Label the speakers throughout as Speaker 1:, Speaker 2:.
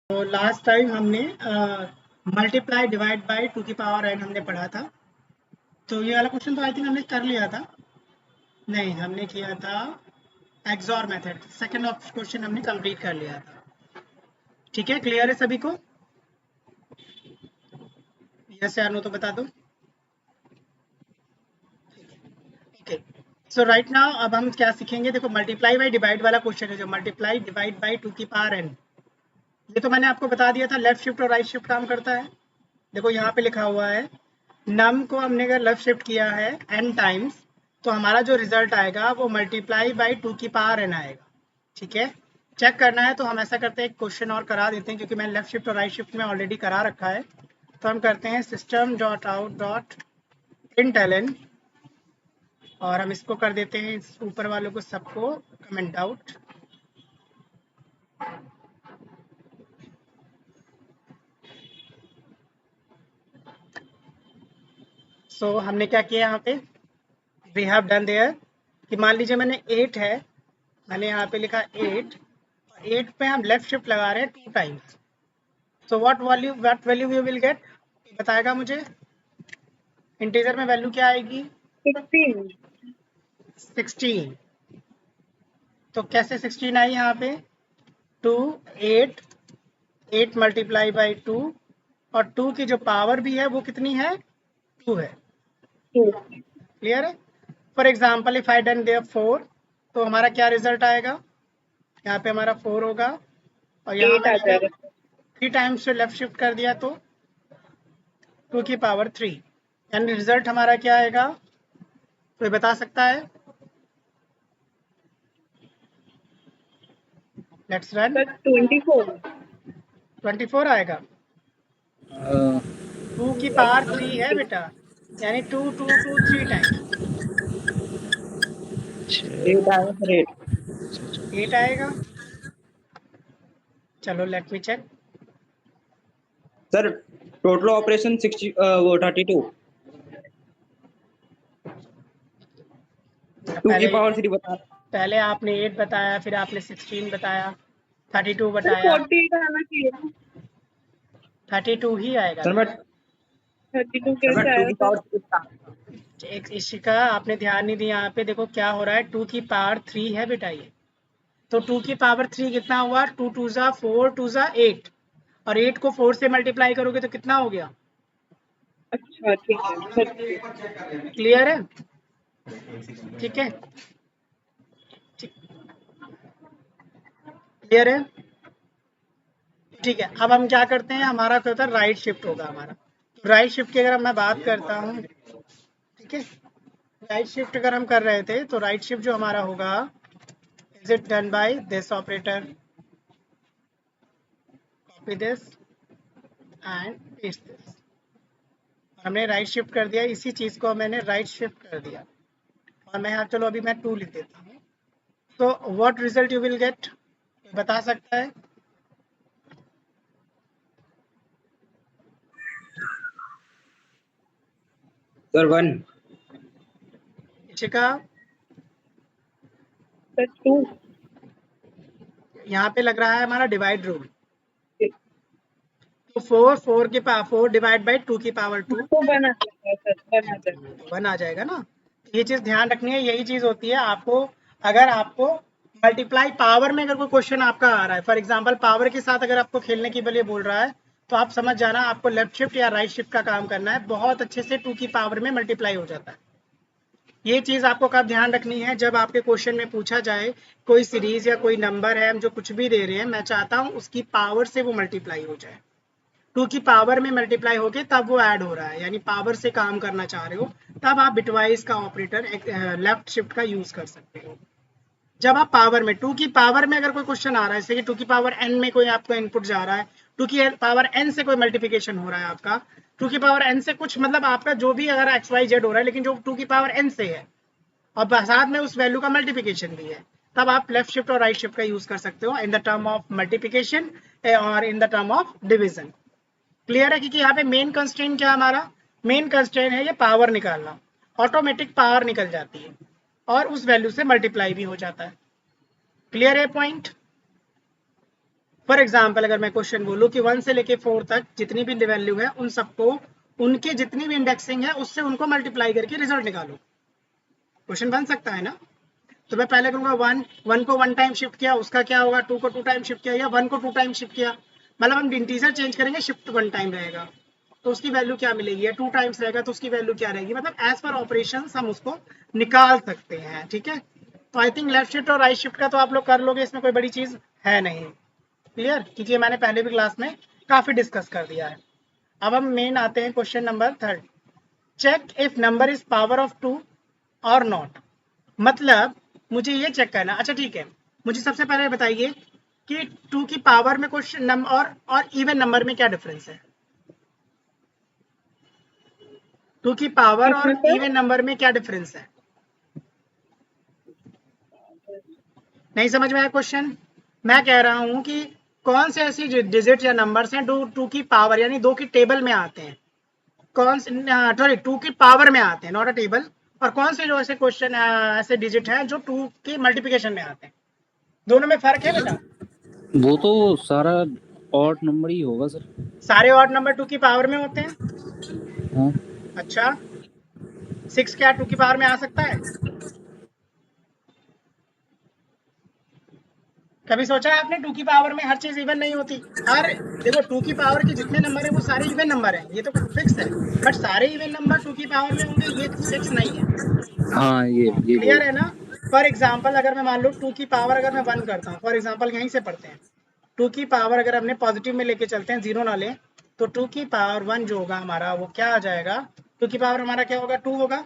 Speaker 1: तो last time हमने multiply divide by 2 की पावर n हमने पढ़ा था। तो ये वाला क्वेश्चन तो आई थिंक हमने कर लिया था। नहीं, हमने किया था XOR method. Second of question हमने कंप्लीट कर लिया था। ठीक है, क्लियर है सभी को? यस या नो तो बता दो। ओके, सो राइट नाउ अब हम क्या सीखेंगे, देखो मल्टीप्लाई बाय डिवाइड वाला क्वेश्चन है, जो मल्टीप्लाई डिवाइड बाय 2 की पावर n। ये तो मैंने आपको बता दिया था, लेफ्ट शिफ्ट और राइट शिफ्ट काम करता है। देखो यहाँ पे लिखा हुआ है, नम को हमने अगर लेफ्ट शिफ्ट किया है n टाइम्स, तो हमारा जो रिजल्ट आएगा वो मल्टीप्लाई बाय 2 की पावर n आएगा। ठीक है, चेक करना है तो हम ऐसा करते हैं, एक क्वेश्चन और करा देते हैं, क्योंकि मैंने लेफ्ट शिफ्ट और राइट शिफ्ट में ऑलरेडी करा रखा है। तो हम करते हैं system dot out dot println, और हम इसको कर देते हैं ऊपर वालों को सबको कमेंट आउट। सो हमने क्या किया यहाँ पे, वी हैव डन देयर कि मान लीजिए मैंने 8 है, मैंने यहाँ पे लिखा 8, 8 पे हम लेफ्ट शिफ्ट लगा रहे हैं 2 times. So what value you will get, बताएगा मुझे। इंटीजर में वैल्यू क्या आएगी? 16। तो कैसे 16 आई यहाँ पे? 2, 8, 8 मल्टीप्लाई बाई 2, और 2 की जो पावर भी है वो कितनी है? 2 है। क्लियर है? For example if I done there 4, तो हमारा क्या रिजल्ट आएगा? यहाँ पे हमारा 4 होगा, और यहाँ मैंने 3 टाइम्स से लेफ्ट शिफ्ट कर दिया तो 2 की पावर 3, यानी रिजल्ट हमारा क्या आएगा? कोई बता सकता है? Let's run. 24 आएगा। 2 की पावर 3 है बेटा, यानी 2 2 2 3 टाइम्स 8 आएगा। चलो let me check.
Speaker 2: Sir total operation 60 वो 32 2 की पावर 3 बता।
Speaker 1: पहले आपने 8 बताया, फिर आपने 16 बताया, 32 बताया। 32 ही आएगा
Speaker 2: सर मैं
Speaker 1: बेटा।
Speaker 2: 2 की पावर 3
Speaker 1: एक इशिका, आपने ध्यान नहीं दिया यहाँ पे, देखो क्या हो रहा है, 2 की पावर 3 है बेटा ये। तो 2 की पावर 3 कितना हुआ? 2 2 जा 4, 2 जा 8, और 8 को 4 से मल्टीप्लाई करोगे तो कितना हो गया?
Speaker 3: अच्छा ठीक है,
Speaker 1: क्लियर है? ठीक है, क्लियर है? ठीक है, अब हम क्या करते हैं, हमारा क्या होता है, राइट शिफ्ट होगा हमारा। तो राइट शिफ्ट की अगर मैं बात करता हूँ, ठीक है, राइट शिफ्ट अगर हम कर रहे थे, तो राइट शिफ्ट जो हमारा होगा, is it done by this operator, copy this and paste this. हमने राइट शिफ्ट कर दिया, इसी चीज को मैंने राइट शिफ्ट कर दिया, और मैं यहाँ, चलो अभी मैं 2 लिख देता हूँ। तो what result you will get, बता सकता है?
Speaker 2: सर 1
Speaker 1: इशिका,
Speaker 3: 2
Speaker 1: यहाँ पे लग रहा है हमारा डिवाइड रूल। तो 4 के पावर 4 डिवाइड बाई 2 की पावर 2
Speaker 3: तो बना सकता है सर, बना सकता है।
Speaker 1: 1 आ जाएगा ना। ये चीज ध्यान रखनी है, यही चीज होती है आपको, अगर आपको मल्टीप्लाई पावर में अगर कोई क्वेश्चन आपका आ रहा है, फॉर एग्जांपल पावर के साथ अगर आपको खेलने के लिए बोल रहा है, तो आप समझ जाना आपको लेफ्ट शिफ्ट या राइट शिफ्ट का काम करना है, बहुत अच्छे से 2 की पावर में मल्टीप्लाई हो जाता है। ये चीज आपको कब ध्यान रखनी है, जब आपके क्वेश्चन में पूछा जाए कोई सीरीज या कोई नंबर है, हम जो कुछ भी दे रहे हैं, मैं चाहता हूँ उसकी पावर से वो मल्टीप्लाई हो जाए, 2 की पावर में मल्टीप्लाई होके तब वो ऐड हो रहा है, यानी पावर से काम करना चाह रहे हो, तब आप बिटवाइज का ऑपरेटर लेफ्ट शिफ्ट का यूज कर सकते हो। जब आप पावर में 2 की पावर में अगर कोई क्वेश्चन आ रहा है, जैसे कि 2 की पावर n में कोई आपको इनपुट जा रहा है, 2 की पावर n से कोई मल्टीप्लिकेशन हो रहा है आपका, 2 की पावर n से कुछ मतलब आपका जो भी अगर एक्स वाई जेड हो रहा है, लेकिन जो 2 की पावर n से है और साथ में उस वैल्यू का मल्टीप्लिकेशन भी है, तब आप लेफ्ट शिफ्ट और राइट शिफ्ट का यूज कर सकते हो in the term of multiplication और in the term of division. Clear है? क्योंकि यहाँ पे मेन कंस्ट्रेंट क्या हमारा, मेन कंस्ट्रेंट है ये पावर निकालना, ऑटोमेटिक पावर निकल जाती है और उस वैल्यू से मल्टीप्लाई भी हो जाता है। क्लियर है पॉइंट? फॉर एग्जाम्पल अगर मैं क्वेश्चन बोलूँ कि 1 से लेके 4 तक जितनी भी वैल्यू है उन सबको उनके जितनी भी इंडेक्सिंग है उससे उनको मल्टीप्लाई करके रिजल्ट निकालो, क्वेश्चन बन सकता है ना। तो मैं पहले करूंगा 1 को 1 टाइम शिफ्ट किया, उसका क्या होगा, 2 को 2 टाइम शिफ्ट किया, या 1 को 2 टाइम शिफ्ट किया, मतलब हम इंटीजर चेंज करेंगे, शिफ्ट 1 टाइम रहेगा तो उसकी वैल्यू क्या मिलेगी, या 2 टाइम्स रहेगा तो उसकी वैल्यू क्या रहेगी, मतलब एज पर ऑपरेशन हम उसको निकाल सकते हैं। ठीक है, तो आई थिंक लेफ्ट शिफ्ट और राइट शिफ्ट का तो आप लोग कर लोगे, इसमें कोई बड़ी चीज है नहीं, क्लियर, क्योंकि ये मैंने पहले भी क्लास में काफी डिस्कस कर दिया है। अब हम मेन आते हैं question number 3, check if number is power of 2 और नॉट, मतलब मुझे ये चेक करना। अच्छा ठीक है, मुझे सबसे पहले बताइए कि 2 की पावर में क्वेश्चन नंबर और इवन नंबर में क्या डिफरेंस है, 2 की पावर
Speaker 3: किसमें
Speaker 1: और
Speaker 3: सर?
Speaker 1: इवन नंबर में क्या डिफरेंस है, नहीं समझ में आया क्वेश्चन। मैं कह रहा हूं कि कौन से ऐसी डिजिट या नंबर्स हैं जो 2 की पावर यानी 2 की टेबल में आते हैं, कौन से, सॉरी 2 की पावर में आते हैं, नॉट अ टेबल, और कौन से जो ऐसे क्वेश्चन ऐसे डिजिट हैं जो 2 की मल्टीप्लिकेशन में आते हैं, दोनों में फर्क है बेटा।
Speaker 4: वो तो सारा ऑड नंबर ही होगा सर।
Speaker 1: सारे ऑड नंबर 2 की पावर में होते हैं।
Speaker 4: हाँ
Speaker 1: अच्छा 6 क्या 2 की पावर में आ सकता है, कभी सोचा है आपने 2 की पावर में हर चीज इवन नहीं होती। हर, देखो 2 की पावर के जितने नंबर है वो सारे इवन नंबर हैं, ये तो फिक्स है, बट सारे इवन नंबर 2 की पावर में होंगे ये फिक्स नहीं है,
Speaker 4: हाँ ये
Speaker 1: क्लियर है ना। फॉर एग्जाम्पल अगर मैं मान लो 2 की पावर अगर मैं 1 करता हूँ, फॉर एग्जाम्पल यहीं से पढ़ते हैं, 2 की पावर अगर हमने पॉजिटिव में लेके चलते हैं, जीरो ना लें, तो 2 की पावर 1 जो होगा हमारा वो क्या आ जाएगा, 2 की पावर हमारा क्या होगा 2 होगा,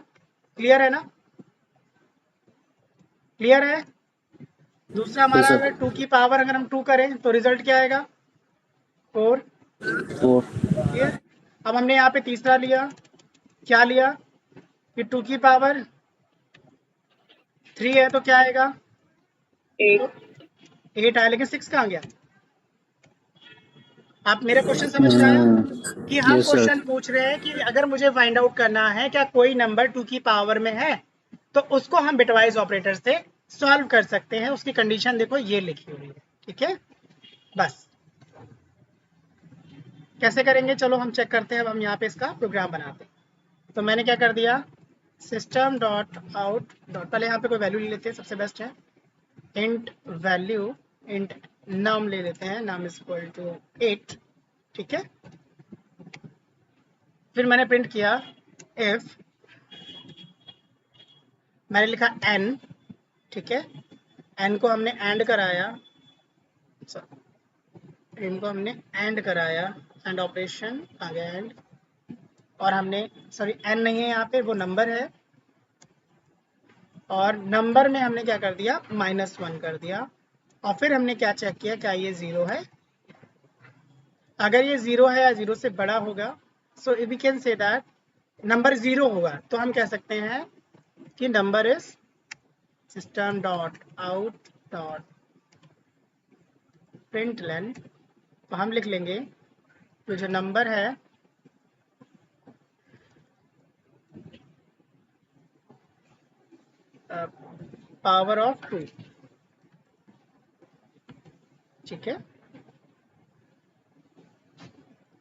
Speaker 1: क्लियर है ना, क्लियर है। दूसरा
Speaker 4: यस
Speaker 1: हमारा
Speaker 4: सर।
Speaker 1: अगर 2 की पावर अगर हम 2 करें तो रिजल्ट क्या आएगा 4,
Speaker 4: फोर।
Speaker 1: क्लियर। अब हमने यहाँ पे तीसरा लिया, क्या लिया कि 2 की पावर 3 है तो क्या आएगा,
Speaker 3: 8।
Speaker 1: 8 आया, लेकिन 6 कहाँ गया। आप मेरे क्वेश्चन समझ में आया कि हम
Speaker 4: यस सर।
Speaker 1: क्वेश्चन पूछ रहे हैं कि अगर मुझे फाइंड आउट करना है क्या कोई नंबर 2 की पावर में है, तो उसको हम बिटवाइज ऑपरेटर से सॉल्व कर सकते हैं, उसकी कंडीशन देखो ये लिखी हुई है, ठीक है। बस कैसे करेंगे चलो हम चेक करते हैं, अब हम यहाँ पे इसका प्रोग्राम बनाते हैं। तो मैंने क्या कर दिया, सिस्टम डॉट आउट डॉट, पहले यहाँ पे कोई वैल्यू ले लेते हैं, सबसे बेस्ट है, इंट वैल्यू, इंट नाम ले लेते हैं, नाम इज इक्वल टू 8, ठीक है। फिर मैंने प्रिंट किया इफ, मैंने लिखा n, ठीक है, n को हमने एंड कराया, इनको हमने एंड कराया, एंड ऑपरेशन आ गया एंड, और हमने, सॉरी n नहीं है यहाँ पे, वो नंबर है, और नंबर में हमने क्या कर दिया -1 कर दिया, और फिर हमने क्या चेक किया क्या ये 0 है, अगर ये 0 है या 0 से बड़ा होगा, so we can say that number 0 होगा, तो हम कह सकते हैं कि number is system dot out dot println, तो हम लिख लेंगे तो जो नंबर है पावर ऑफ 2, ठीक है,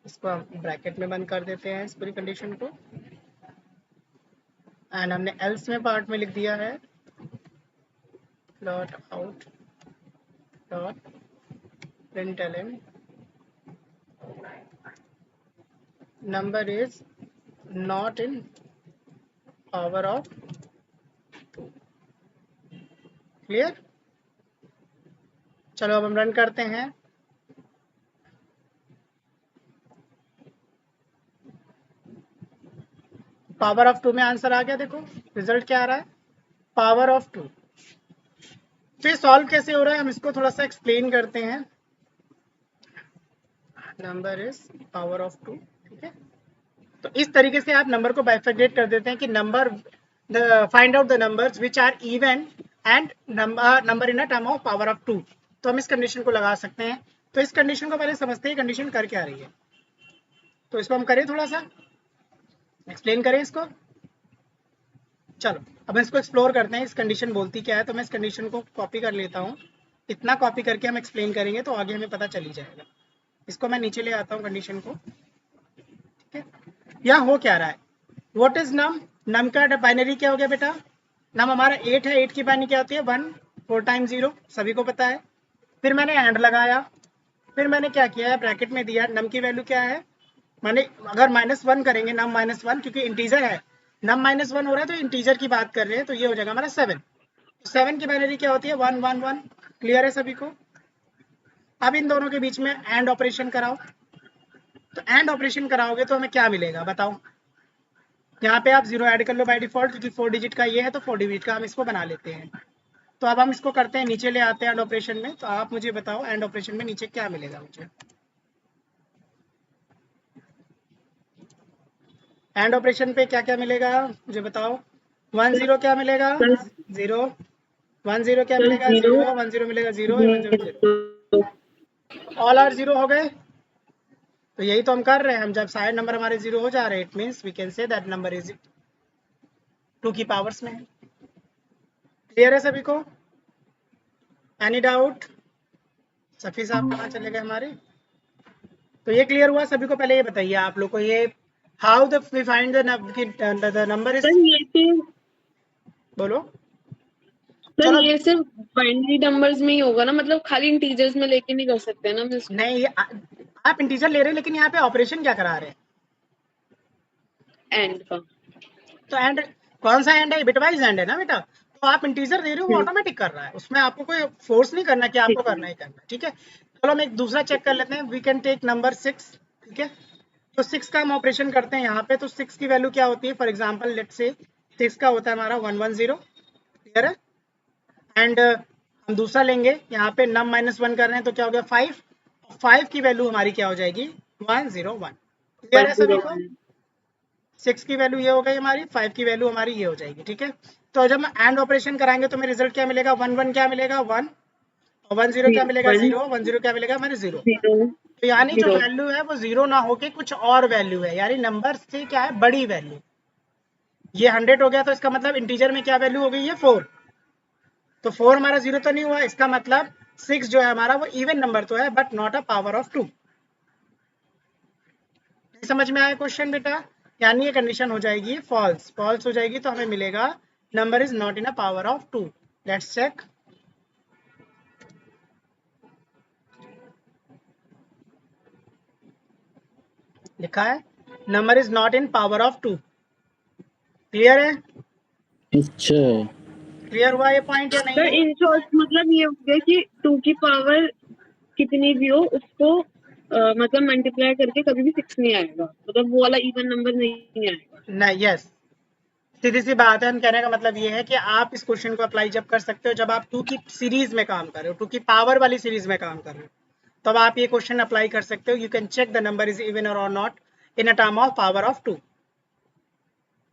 Speaker 1: इसको हम ब्रैकेट में बंद कर देते हैं इस पूरी कंडीशन को, एंड हमने एल्स में पार्ट में लिख दिया है dot out dot println number is not in power of 2, clear. चलो अब हम रन करते हैं, पावर ऑफ 2 में आंसर आ गया, देखो रिजल्ट क्या आ रहा है पावर ऑफ 2। फिर सॉल्व कैसे हो रहा है हम इसको थोड़ा सा एक्सप्लेन करते हैं, नंबर इज पावर ऑफ 2, ठीक है। तो इस तरीके से आप नंबर को बाइफर्केट कर देते हैं कि number, find out the numbers which are even and number in a term of power of 2, तो हम इस कंडीशन को लगा सकते हैं। तो इस कंडीशन को पहले समझते हैं कंडीशन कर क्या रही है, तो इसको हम करें थोड़ा सा एक्सप्लेन करें इसको। चलो अब इसको एक्सप्लोर करते हैं, इस कंडीशन बोलती क्या है, तो मैं इस कंडीशन को कॉपी कर लेता हूँ, इतना कॉपी करके हम एक्सप्लेन करेंगे तो आगे हमें पता चल ही जाएगा। इसको मैं नीचे ले आता हूँ कंडीशन को, ठीक है। यहाँ हो क्या रहा है, व्हाट इज नम, नम का बाइनरी क्या हो गया बेटा, नम हमारा 8 है, 8 की बाइनरी क्या होती है 1, 4 टाइम्स 0 सभी को पता है। फिर मैंने एंड लगाया, फिर मैंने क्या किया है, ब्रैकेट में दिया नम की वैल्यू क्या है, मैंने अगर -1 करेंगे नम -1 क्योंकि इंटीजर है, नम -1 हो रहा है तो इंटीजर की बात कर रहे हैं, तो ये हो जाएगा हमारा 7। 7 की बाइनरी क्या होती है 1 1 1। क्लियर है सभी को। अब इन दोनों के बीच में एंड ऑपरेशन कराओ, तो एंड ऑपरेशन कराओगे तो हमें क्या मिलेगा बताओ। यहाँ पे आप 0 ऐड कर लो बाय डिफॉल्ट, क्योंकि 4 डिजिट का ये है तो 4 डिजिट का हम इसको बना लेते हैं। तो अब हम इसको करते हैं, नीचे ले आते हैं एंड ऑपरेशन में। तो आप मुझे बताओ एंड ऑपरेशन में नीचे क्या मिलेगा मुझे, एंड ऑपरेशन पे क्या क्या मिलेगा मुझे बताओ। 1 0 क्या मिलेगा,
Speaker 3: प्लस
Speaker 1: 0, 1 0 क्या
Speaker 3: प्लस
Speaker 1: मिलेगा,
Speaker 3: 0
Speaker 1: 0, 1 0 मिलेगा 0, 1 0 0,
Speaker 3: 0
Speaker 1: ऑल आर 0 हो गए। तो यही तो हम कर रहे हैं, हम जब सारे नंबर हमारे 0 हो जा रहे हैं it means we can say that number is 2 की पावर्स में है। क्लियर है सभी को, एनी डाउट। सफी साहब कहाँ चले गए हमारे। तो ये क्लियर हुआ सभी को। पहले ये बताइए आप लोग को, ये how the we find the number is,
Speaker 3: sir ये सिर्फ
Speaker 1: बोलो।
Speaker 3: सर
Speaker 1: चलो
Speaker 3: ये सिर्फ बाइनरी नंबर्स में ही होगा ना, मतलब खाली इंटीजर्स में लेके नहीं कर सकते ना हम इसको।
Speaker 1: नहीं, आप इंटीजर ले रहे हैं लेकिन यहाँ पे ऑपरेशन क्या करा रहे हैं,
Speaker 3: एंड का।
Speaker 1: तो एंड कौन सा एंड है, बिटवाइज एंड है ना बेटा। तो आप इंटीजर दे रहे हो वो ऑटोमेटिक कर रहा है, उसमें आपको कोई फोर्स नहीं करना कि आपको
Speaker 3: ठीक है।
Speaker 1: करना ही करना है, ठीक है। चलो हम एक दूसरा चेक कर लेते हैं, वी कैन टेक नंबर 6, ठीक है। तो 6 का हम ऑपरेशन करते हैं यहाँ पे, तो 6 की वैल्यू क्या होती है, फॉर एग्जाम्पल लेट से 6 का होता है हमारा 110। क्लियर है। एंड हम दूसरा लेंगे, यहाँ पे नम -1 कर रहे हैं तो क्या हो गया 5, 5 की वैल्यू हमारी क्या हो जाएगी 101। क्लियर है सभी को। 6 की वैल्यू ये हो गई हमारी, 5 की वैल्यू हमारी ये हो जाएगी, ठीक है। तो जब हम एंड ऑपरेशन कराएंगे तो हमें रिजल्ट क्या मिलेगा, 1 1 क्या मिलेगा 1, और 1 0 क्या मिलेगा
Speaker 3: 1
Speaker 1: 0, 1 0 क्या मिलेगा हमारे 0।
Speaker 3: 0
Speaker 1: तो यानी जो
Speaker 3: 0
Speaker 1: वैल्यू है वो 0 ना होके कुछ और वैल्यू है, यानी नंबर से क्या है बड़ी वैल्यू। ये 100 हो गया तो इसका मतलब इंटीजर में क्या वैल्यू हो गई है 4। तो 4 हमारा 0 तो नहीं हुआ, इसका मतलब 6 जो है हमारा वो इवन नंबर तो है but not a power of 2। समझ में आया क्वेश्चन बेटा। यानी ये कंडीशन हो जाएगी फॉल्स, फॉल्स हो जाएगी तो हमें मिलेगा number is not in a power of 2। Let's check. लिखा है number is not in power of 2। Clear है,
Speaker 4: अच्छा,
Speaker 1: क्लियर हुआ ये पॉइंट या
Speaker 3: सर
Speaker 1: नहीं।
Speaker 3: इन शॉर्ट मतलब ये हो गया कि 2 की पावर कितनी भी हो उसको मतलब मल्टीप्लाई करके कभी भी 6 नहीं आएगा, मतलब वो वाला इवन नंबर नहीं आएगा।
Speaker 1: नहीं, यस, सीधी सी बात है। हम कहने का मतलब ये है कि आप इस क्वेश्चन को अप्लाई जब कर सकते हो जब आप 2 की सीरीज में काम कर रहे हो, 2 की पावर वाली सीरीज में काम कर रहे हो, तब आप ये क्वेश्चन अप्लाई कर सकते हो। You can check the number is even और not in a term of power of 2।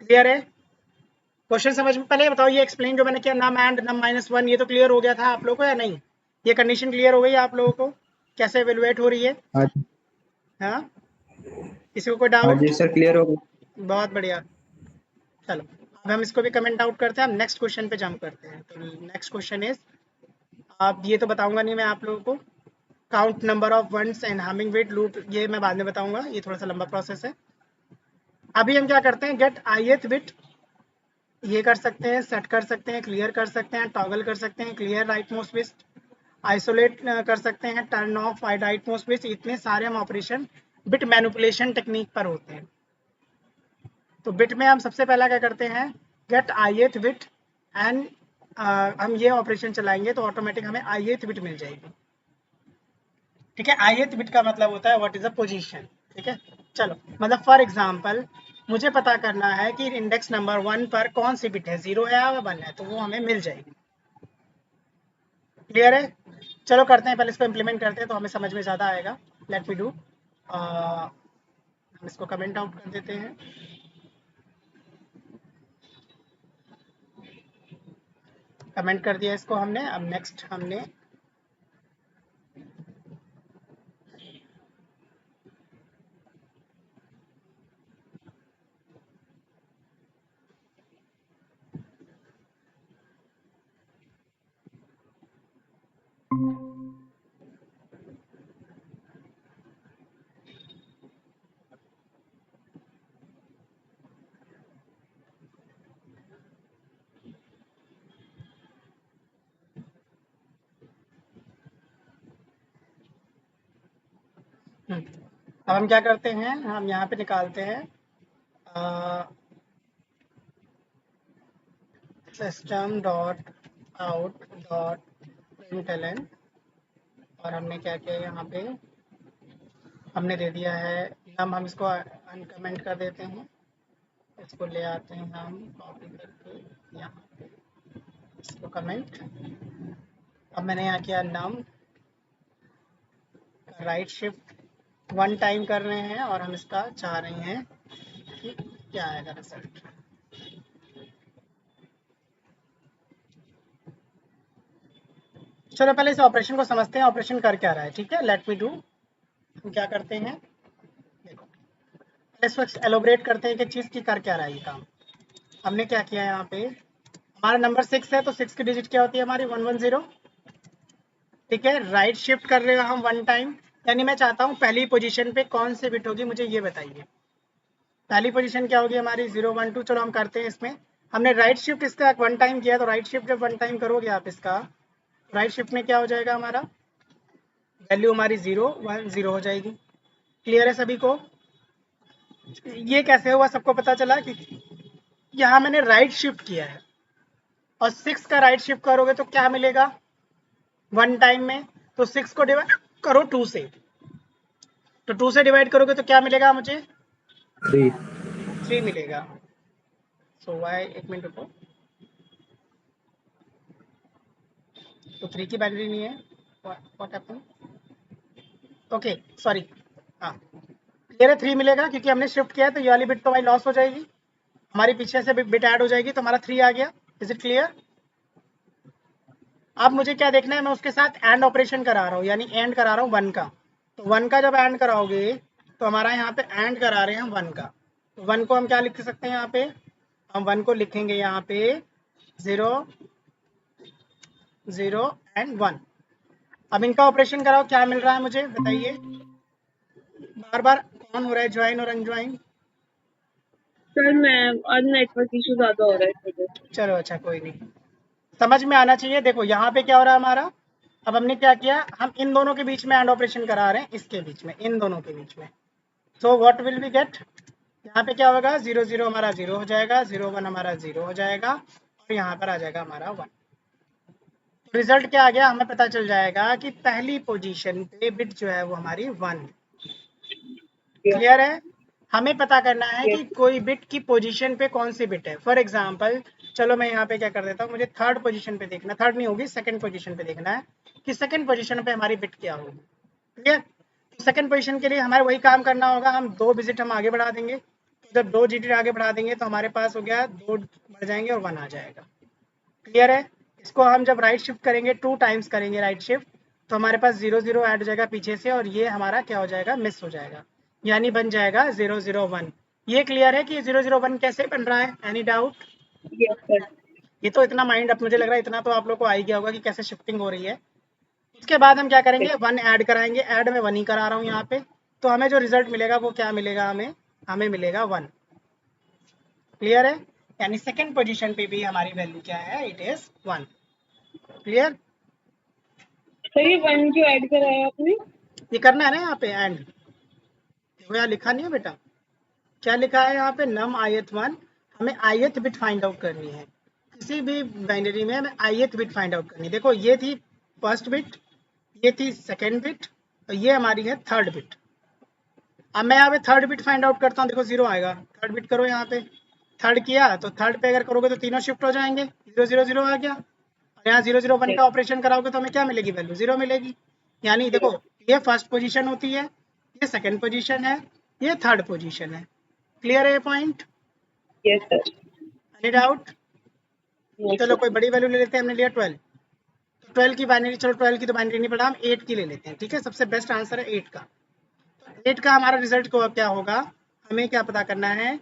Speaker 1: Clear है क्वेश्चन समझ में। पहले बताओ ये एक्सप्लेन जो मैंने किया नम एंड नम -1, ये तो क्लियर हो गया था आप लोगों को या नहीं, ये कंडीशन क्लियर हो गई आप लोगों को कैसे एवेलुएट हो रही है।
Speaker 2: हाँ
Speaker 1: हाँ, किसी को कोई
Speaker 2: हाँ
Speaker 1: डाउट।
Speaker 2: जी सर, क्लियर हो गया।
Speaker 1: बहुत बढ़िया। चलो अब हम इसको भी कमेंट आउट करते हैं, हम नेक्स्ट क्वेश्चन पे जंप करते हैं। तो नेक्स्ट क्वेश्चन इज, अब ये तो बताऊंगा नहीं मैं आप लोगों को, count number of ones and hamming weight loop, ये मैं बाद में बताऊंगा, ये थोड़ा सा लंबा प्रोसेस है। अभी हम क्या करते हैं, गेट ith बिट, ये कर सकते हैं, सेट कर सकते हैं, क्लियर कर सकते हैं, टॉगल कर सकते हैं, clear right most bit, isolate कर सकते हैं, turn off right most bit. इतने सारे हम ऑपरेशन बिट मैनिपुलेशन टेक्निक पर होते हैं। तो बिट में हम सबसे पहला क्या करते हैं, गेट ith बिट एंड हम ये ऑपरेशन चलाएंगे तो ऑटोमेटिक हमें ith बिट मिल जाएगी, ठीक है। ith बिट का मतलब होता है व्हाट इज अ पोजीशन, ठीक है। चलो मतलब फॉर एग्जांपल मुझे पता करना है कि इंडेक्स नंबर 1 पर कौन सी बिट है, 0 है या 1 है, तो वो हमें मिल जाएगी। क्लियर है। चलो करते हैं, पहले इसको इम्प्लीमेंट करते हैं तो हमें समझ में ज़्यादा आएगा। लेट मी डू, हम इसको कमेंट आउट कर देते हैं। कमेंट कर दिया इसको हमने। अब नेक्स्ट हमने अब हम क्या करते हैं, हम यहाँ पे निकालते हैं system dot out dot println, और हमने क्या किया यहाँ पे, हमने दे दिया है नम, हम इसको अनकमेंट कर देते हैं, इसको ले आते हैं हम कॉपी करके यहाँ पे, इसको कमेंट। अब मैंने यहाँ किया नम राइट शिफ्ट 1 टाइम कर रहे हैं, और हम इसका चाह रहे हैं कि क्या आएगा रिजल्ट। चलो पहले इस ऑपरेशन को समझते हैं, ऑपरेशन कर क्या रहा है, ठीक है। लेट मी डू, हम क्या करते हैं, देखो पहले इसको एलोबरेट करते हैं कि चीज़ की कर क्या रहा है ये काम। हमने क्या किया है, यहाँ पे हमारा नंबर 6 है, तो 6 की डिजिट क्या होती है हमारी 110, ठीक है। राइट शिफ्ट कर रहे हो हम 1 टाइम, यानी मैं चाहता हूँ पहली पोजीशन पे कौन सी बिट होगी मुझे ये बताइए। पहली पोजीशन क्या होगी हमारी 0 1 2। चलो हम करते हैं, इसमें हमने राइट शिफ्ट इसका 1 टाइम किया, तो राइट शिफ्ट जब 1 टाइम करोगे आप इसका, राइट शिफ्ट में क्या हो जाएगा हमारा, वैल्यू हमारी 0 1 0 हो जाएगी। क्लियर है सभी को? ये कैसे हुआ, सबको पता चला कि यहाँ मैंने राइट शिफ्ट किया है, और 6 का राइट शिफ्ट करोगे तो क्या मिलेगा 1 टाइम में, तो 6 को डिवाइड करो 2 से, तो 2 से डिवाइड करोगे तो क्या मिलेगा मुझे 3 मिलेगा। सो वाई, एक मिनट रुको, तो 3 की बाइनरी नहीं है, व्हाट हैपेंड, ओके सॉरी, हाँ क्लियर है 3 मिलेगा, क्योंकि हमने शिफ्ट किया है, तो ये वाली बिट तो हमारी लॉस हो जाएगी, हमारी पीछे से बिट ऐड हो जाएगी, तो हमारा 3 आ गया। Is it clear? अब मुझे क्या देखना है, मैं उसके साथ एंड ऑपरेशन करा रहा हूँ, यानी एंड करा रहा हूँ 1 का, तो 1 का जब एंड कराओगे तो हमारा यहाँ पे एंड करा रहे हैं हम 1 का, तो 1 को हम क्या लिख सकते हैं, यहाँ पे हम 1 को लिखेंगे यहाँ पे 0 0 एंड 1। अब इनका ऑपरेशन कराओ, क्या मिल रहा है मुझे बताइए, बार बार कौन हो रहा है ज्वाइन और अनज्वाइन?
Speaker 3: सर मैं आज नेटवर्क इशू ज्यादा हो रहा है सर।
Speaker 1: चलो अच्छा कोई नहीं, समझ में आना चाहिए। देखो यहाँ पे क्या हो रहा है हमारा, अब हमने क्या किया, हम इन दोनों के बीच में एंड ऑपरेशन करा रहे हैं, इसके बीच में, इन दोनों के बीच में। So what will we get, यहाँ पे क्या होगा 0 0 हमारा 0 हो जाएगा, 0 1 हमारा 0 हो जाएगा, और यहाँ पर आ जाएगा हमारा 1। तो रिजल्ट क्या आ गया, हमें पता चल जाएगा कि पहली पोजीशन पे बिट जो है वो हमारी 1। क्लियर है? हमें पता करना है कि कोई बिट की पोजीशन पे कौन सी बिट है। फॉर एग्जांपल चलो मैं यहाँ पे क्या कर देता हूँ, मुझे थर्ड पोजीशन पे देखना, थर्ड नहीं होगी सेकंड पोजीशन पे देखना है कि सेकंड पोजीशन पे हमारी बिट क्या होगी। क्लियर? तो सेकंड पोजीशन के लिए हमारे वही काम करना होगा, हम 2 डिजिट हम आगे बढ़ा देंगे, तो जब 2 डिजिट आगे बढ़ा देंगे तो हमारे पास हो गया 2 बढ़ जाएंगे और 1 आ जाएगा। क्लियर है? इसको हम जब राइट शिफ्ट करेंगे 2 टाइम्स करेंगे राइट शिफ्ट, तो हमारे पास 0 0 ऐड हो जाएगा पीछे से, और ये हमारा क्या हो जाएगा, मिस हो जाएगा, यानी बन जाएगा 0 0 1। ये क्लियर है कि 0 0 1 कैसे बन रहा है? Any doubt?
Speaker 3: Yes sir.
Speaker 1: ये तो इतना माइंड, अब मुझे लग रहा है इतना तो आप लोग को आ ही गया होगा कि कैसे शिफ्टिंग हो रही है। उसके बाद हम क्या करेंगे, 1 ऐड कराएंगे, ऐड में 1 ही करा रहा हूँ यहाँ पे, तो हमें जो रिजल्ट मिलेगा वो क्या मिलेगा, हमें मिलेगा 1। क्लियर है? यानी सेकंड पोजीशन पे भी हमारी वैल्यू क्या है, इट इज 1। क्लियर?
Speaker 3: सर ये 1 क्यों ऐड कराया आपने?
Speaker 1: ये करना है ना यहाँ पे एंड, देखो यहाँ लिखा नहीं है बेटा, क्या लिखा है यहाँ पे, नम ith 1, हमें ith बिट फाइंड आउट करनी है, किसी भी बाइनरी में हमें ith बिट फाइंड आउट करनी है। देखो ये थी फर्स्ट बिट, ये थी सेकेंड बिट, और ये हमारी है थर्ड बिट। अब मैं यहाँ पे थर्ड बिट फाइंड आउट करता हूँ, देखो 0 आएगा, थर्ड बिट करो यहाँ पे, थर्ड किया तो थर्ड पे अगर करोगे तो तीनों शिफ्ट हो जाएंगे, 0 0 0 आ गया, और यहाँ 0 0 1 का ऑपरेशन कराओगे तो हमें क्या मिलेगी, वैल्यू 0 मिलेगी। यानी देखो ये फर्स्ट पोजीशन होती है, ये सेकंड पोजीशन है, ये थर्ड पोजीशन है। क्लियर है ये point?
Speaker 3: Yes sir.
Speaker 1: Any doubt? चलो कोई बड़ी वैल्यू ले लेते हैं, हमने लिया 12, तो 12 की बाइनरी, चलो 12 की तो बाइनरी नहीं पड़ा, हम 8 की ले लेते हैं, ठीक है। सबसे बेस्ट आंसर है 8 का। तो 8 का हमारा रिजल्ट को क्या होगा, हमें क्या पता करना है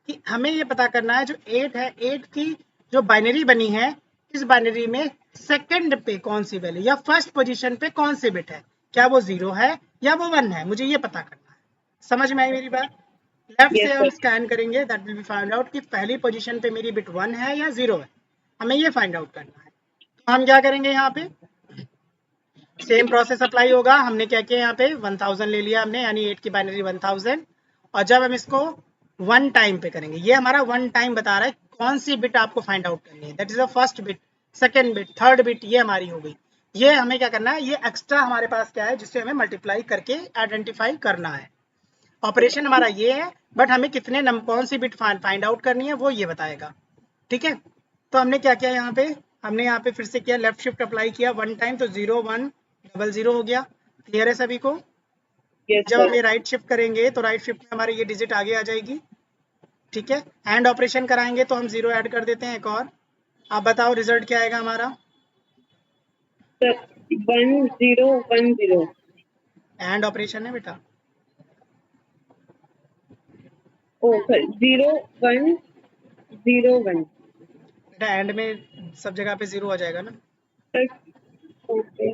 Speaker 1: कि हमें ये पता करना है जो 8 है, 8 की जो बाइनरी बनी है, इस बाइनरी में सेकंड पे कौन सी वैल्यू या फर्स्ट पोजीशन पे कौन सी बिट है, क्या वो 0 है या वो 1 है, मुझे ये पता करना है। समझ में आई मेरी बात? लेफ्ट से हम स्कैन करेंगे, that will be find out कि पहली पोजीशन पे मेरी बिट 1 है या 0 है, हमें ये फाइंड आउट करना है। तो हम क्या करेंगे यहाँ पे, सेम प्रोसेस अप्लाई होगा। हमने क्या किया यहाँ पे 1000 ले लिया हमने, यानी 8 की बाइनरी 1000। और जब हम इसको वन टाइम पे करेंगे, ये हमारा वन टाइम बता रहा है कौन सी बिट आपको फाइंड आउट करनी है। That is the first bit, second bit, third bit, ये हमारी हो गई। ये हमें क्या करना है, ये एक्स्ट्रा हमारे पास क्या है जिससे हमें मल्टीप्लाई करके आइडेंटिफाई करना है। ऑपरेशन हमारा ये है, बट हमें कितने कौन सी बिट फाइंड आउट करनी है वो ये बताएगा। ठीक है, तो हमने क्या किया यहाँ पे, हमने यहाँ पे फिर से किया, लेफ्ट शिफ्ट अप्लाई किया वन टाइम, तो 0100 हो गया। क्लियर है सभी को?
Speaker 3: Yes,
Speaker 1: जब
Speaker 3: sir.
Speaker 1: हम ये राइट शिफ्ट करेंगे तो राइट शिफ्ट में हमारी ये डिजिट आगे आ जाएगी। ठीक है, एंड ऑपरेशन कराएंगे तो हम 0 ऐड कर देते हैं एक और। आप बताओ रिजल्ट क्या आएगा हमारा?
Speaker 3: Sir, 1010.
Speaker 1: एंड ऑपरेशन है बेटा।
Speaker 3: Oh, sir, 0101.
Speaker 1: बेटा एंड में सब जगह पे 0 आ जाएगा ना।
Speaker 3: Sir, okay.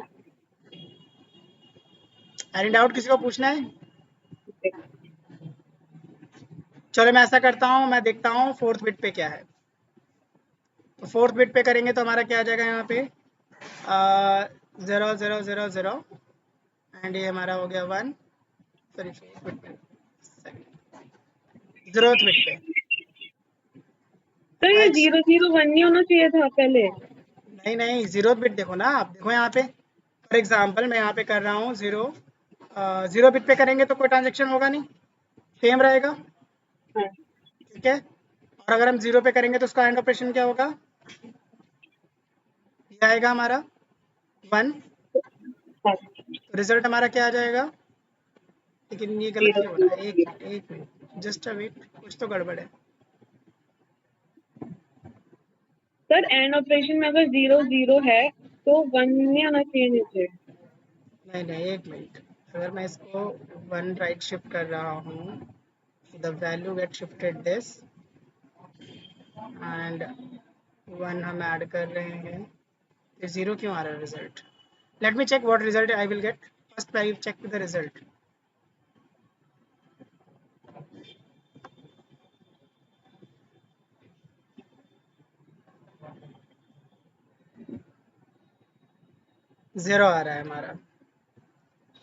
Speaker 1: एनी डाउट किसी को पूछना है?
Speaker 3: Okay.
Speaker 1: चलो मैं ऐसा करता हूँ, मैं देखता हूँ फोर्थ बिट पे क्या है। तो फोर्थ बिट पे करेंगे तो हमारा क्या आ जाएगा यहाँ पे 0000 एंड ये हमारा हो गया 1, सॉरी जीरोथ बिट पे।
Speaker 3: सर ये 001 नहीं होना चाहिए था पहले।
Speaker 1: नहीं जीरोथ बिट देखो ना आप, देखो यहाँ पे फॉर एग्जांपल मैं यहाँ पे कर रहा हूँ 0 बिट पे करेंगे तो कोई ट्रांजेक्शन होगा नहीं, सेम रहेगा।
Speaker 3: हाँ,
Speaker 1: ठीक है, और अगर हम 0 पे करेंगे तो उसका एंड ऑपरेशन क्या होगा, ये आएगा हमारा 1।
Speaker 3: हाँ,
Speaker 1: तो रिजल्ट हमारा क्या आ जाएगा? लेकिन ये गलत क्यों हो रहा है? एक मिनट जस्ट अ वेट, कुछ तो गड़बड़ है।
Speaker 3: सर एंड ऑपरेशन में अगर 00 है तो 1 नहीं आना चाहिए नीचे।
Speaker 1: नहीं एक मिनट, अगर मैं इसको 1 राइट शिफ्ट कर रहा हूँ, the value gate shifted this and 1 हम ऐड कर रहे हैं, तो 0 क्यों आ रहा है result? Let me check what result I will get. First I check the result. Zero आ रहा है हमारा,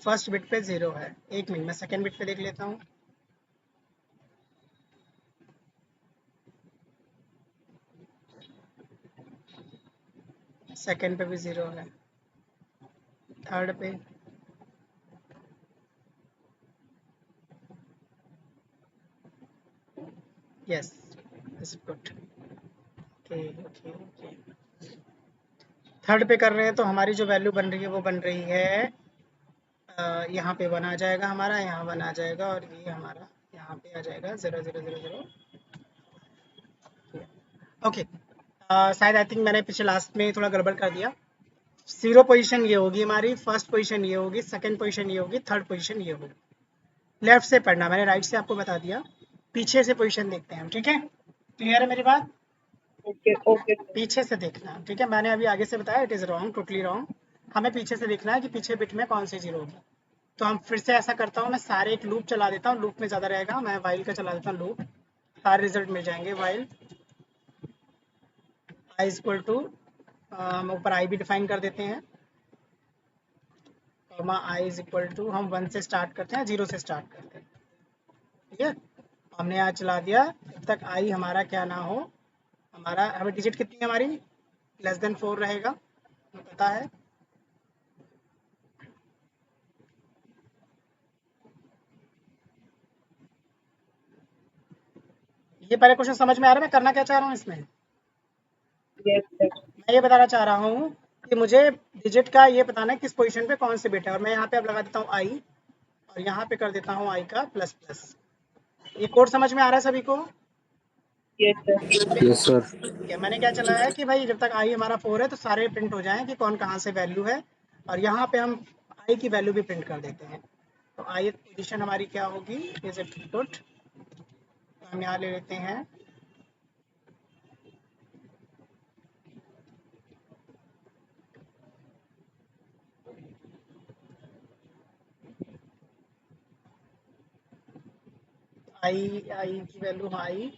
Speaker 1: फर्स्ट बिट पे 0 है। एक मिनट मैं सेकेंड बिट पे देख लेता हूँ। सेकेंड पे भी 0 है, थर्ड पे, yes this good. Okay okay okay, third पे कर रहे हैं तो हमारी जो वैल्यू बन रही है वो बन रही है यहाँ पे 1 आ जाएगा हमारा, यहाँ 1 आ जाएगा, और ये हमारा यहाँ पे आ जाएगा 0000। ओके, शायद आई थिंक मैंने पीछे लास्ट में थोड़ा गड़बड़ कर दिया। 0 पोजीशन ये होगी हमारी, फर्स्ट पोजीशन ये होगी, सेकंड पोजीशन ये होगी, थर्ड पोजीशन ये होगी। लेफ्ट से पढ़ना, मैंने राइट से आपको बता दिया। पीछे से पोजीशन देखते हैं हम, ठीक है? क्लियर है मेरी बात?
Speaker 3: ओके ओके
Speaker 1: पीछे से देखना, ठीक है? मैंने अभी आगे से बताया it is wrong, totally wrong. हमें पीछे से देखना है कि पीछे बिट में कौन सी 0 होगी। तो हम फिर से ऐसा करता हूँ, मैं सारे एक लूप चला देता हूँ, लूप में ज़्यादा रहेगा, मैं वाइल का चला देता हूँ लूप, सारे रिजल्ट मिल जाएंगे। While I is equal to, हम ऊपर आई भी डिफाइन कर देते हैं, comma I is equal to, हम 1 से स्टार्ट करते हैं, 0 से स्टार्ट करते हैं। ठीक है, हमने यहाँ चला दिया, जब तक आई हमारा क्या ना हो, हमारा हमें डिजिट कितनी है हमारी, लेस देन 4 रहेगा, हमें पता है। ये पहले क्वेश्चन समझ में आ रहा है मैं करना क्या चाह रहा हूँ इसमें?
Speaker 3: यस सर
Speaker 1: मैं ये बताना चाह रहा हूँ कि मुझे डिजिट का ये बताना है किस पोजीशन पे कौन से बिट है, और मैं यहाँ पे अब लगा देता हूँ आई, और यहाँ पे कर देता हूँ आई का प्लस प्लस। ये कोड समझ में आ रहा है सभी को?
Speaker 3: Yes sir
Speaker 4: yes sir.
Speaker 1: ठीक है, मैंने क्या चला है कि भाई जब तक आई हमारा 4 है तो सारे प्रिंट हो जाएं कि कौन कहाँ से वैल्यू है, और यहाँ पे हम आई की वैल्यू भी प्रिंट कर देते हैं। तो आई पोजीशन हमारी क्या होगी, इज इट गुड, तो हम यहाँ ले लेते हैं आई की वैल्यू आई,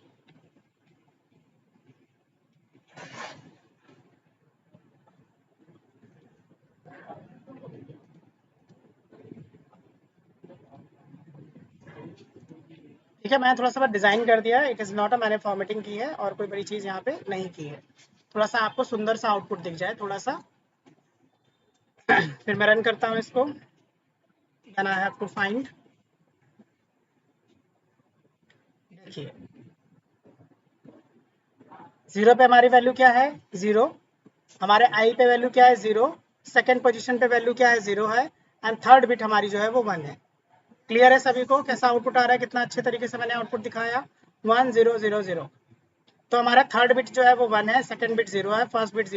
Speaker 1: ठीक है, मैंने थोड़ा सा डिज़ाइन कर दिया है, इट इज़ नॉट अ, मैंने फॉर्मेटिंग की है और कोई बड़ी चीज़ यहाँ पे नहीं की है, थोड़ा सा आपको सुंदर सा आउटपुट दिख जाए थोड़ा सा। फिर मैं रन करता हूँ इसको, then I have to find, देखिए 0 पे हमारी वैल्यू क्या है 0, हमारे आई पे वैल्यू क्या है 0, सेकेंड पोजीशन पे वैल्यू क्या है 0 है, एंड थर्ड बिट हमारी जो है वो 1 है। क्लियर है सभी को कैसा आउटपुट आ रहा है, कितना अच्छे तरीके से मैंने आउटपुट दिखाया, 1 0 0 0। तो हमारा थर्ड बिट जो है वो 1 है, सेकंड बिट 0 है, फर्स्ट बिट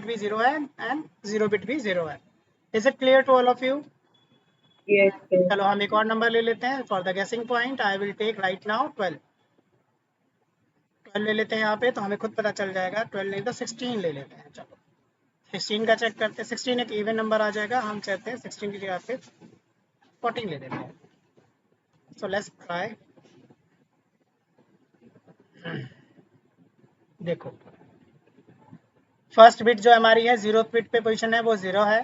Speaker 1: भी 0 है एंड 0 बिट भी 0 है। Is it clear to all of you?
Speaker 3: Yes, sir.
Speaker 1: चलो हम एक और नंबर ले लेते हैं for the guessing point, I will take right now 12 ले लेते हैं यहाँ पे, तो हमें खुद पता चल जाएगा, 12 नहीं तो 16 ले लेते हैं। चलो 16 का चेक करते हैं, 16 एक इवन नंबर आ जाएगा, हम चाहते हैं 16 की जगह पे 14 ले लेते हैं। So let's try. देखो फर्स्ट बिट जो हमारी है 0th बिट पे पोजीशन है वो 0 है,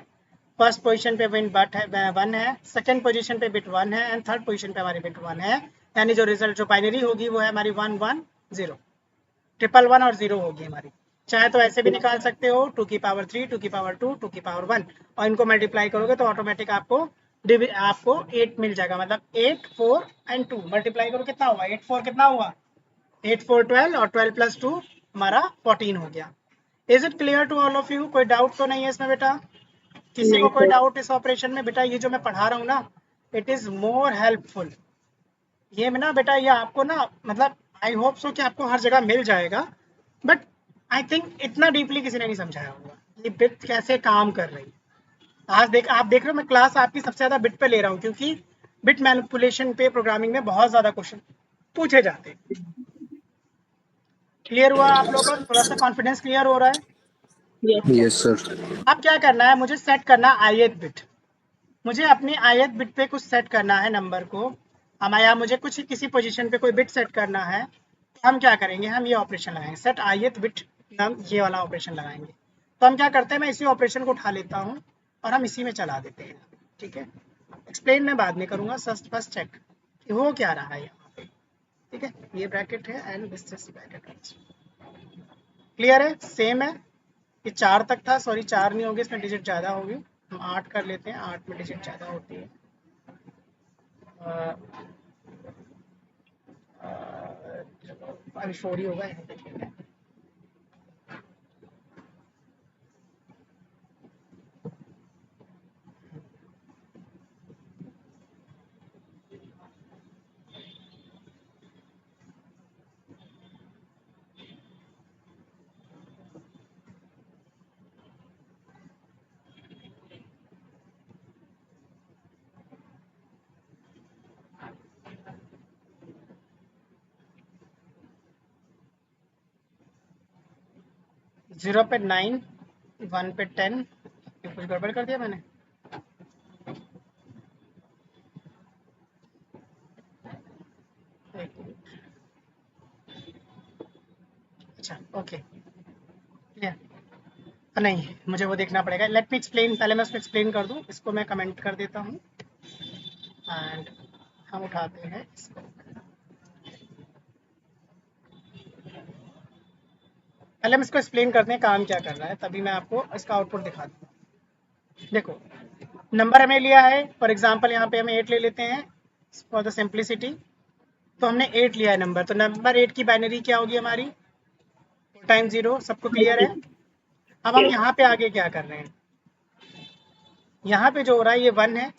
Speaker 1: फर्स्ट पोजीशन पे बिट है 1 है, सेकंड पोजीशन पे बिट 1 है एंड थर्ड पोजीशन पे हमारी बिट 1 है, यानी जो रिजल्ट जो बाइनरी होगी वो है हमारी 1 1 0, 1 1 और 0 होगी हमारी। चाहे तो ऐसे भी निकाल सकते हो 2 की पावर 3, 2 की पावर 2, 2 की पावर 1, और इनको मल्टीप्लाई करोगे तो ऑटोमेटिक आपको 8 मिल जाएगा, मतलब 8 4 एंड 2 मल्टीप्लाई करो कितना हुआ 8 4 कितना हुआ 8 4 12 और 12 प्लस 2 हमारा 14 हो गया। Is it clear to all of you? कोई डाउट तो नहीं है इसमें बेटा? किसी को
Speaker 3: नहीं,
Speaker 1: कोई
Speaker 3: sir.
Speaker 1: डाउट इस ऑपरेशन में? बेटा ये जो मैं पढ़ा रहा हूँ ना, इट इज मोर हेल्पफुल। ये ना बेटा ये आपको ना मतलब आई होप सो कि आपको हर जगह मिल जाएगा, बट आई थिंक इतना डीपली किसी ने नहीं समझाया होगा ये बिट कैसे काम कर रही है। आज आप देख रहे हो मैं क्लास आपकी सबसे ज़्यादा बिट पे ले रहा हूँ, क्योंकि बिट मैनिपुलेशन पे प्रोग्रामिंग में बहुत ज़्यादा क्वेश्चन पूछे जाते हैं। क्लियर हुआ आप लोगों को? थोड़ा सा कॉन्फिडेंस क्लियर हो रहा है?
Speaker 3: Yes, sir.
Speaker 4: Yes sir.
Speaker 1: अब क्या करना है, मुझे सेट करना ith बिट, मुझे अपनी ith बिट पे कुछ सेट करना है नंबर को, या मुझे कुछ किसी पोजीशन पे कोई बिट सेट करना है, तो हम क्या करेंगे, हम ये ऑपरेशन लगाएंगे सेट ith बिट, हम ये वाला ऑपरेशन लगाएंगे। तो हम क्या करते हैं, मैं इसी ऑपरेशन को उठा लेता हूँ और हम इसी में चला देते हैं, ठीक है। एक्सप्लेन मैं बाद में करूँगा, फर्स्ट चेक कि हो क्या रहा है यहाँ पे, ठीक है। ये ब्रैकेट है and this is bracket, clear है? सेम है, ये 4 तक था, सॉरी 4 नहीं होगी, इसमें डिजिट ज़्यादा होगी, हम 8 कर लेते हैं, 8 में डिजिट ज़्यादा होती है। अभी 4 ही होगा यहाँ पे, ठीक है। जीरो पे 9, 1 पे 10, कुछ गड़बड़ कर दिया मैंने? एक मिनट, अच्छा ओके क्लियर। नहीं मुझे वो देखना पड़ेगा, लेट मी एक्सप्लेन, पहले मैं उसको एक्सप्लेन कर दूँ, इसको मैं कमेंट कर देता हूँ एंड हम उठाते हैं इसको। पहले हम इसको एक्सप्लेन करते हैं काम क्या कर रहा है, तभी मैं आपको इसका आउटपुट दिखा दूँ। देखो नंबर हमें लिया है, फॉर एग्जांपल यहाँ पे हम 8 ले लेते हैं फॉर द सिंप्लिसिटी, तो हमने 8 लिया है नंबर, तो नंबर 8 की बाइनरी क्या होगी हमारी 4 टाइम 0, सबको क्लियर है? अब हम यहाँ पे आगे क्या कर रहे हैं, यहाँ पे जो हो रहा है ये 1 है,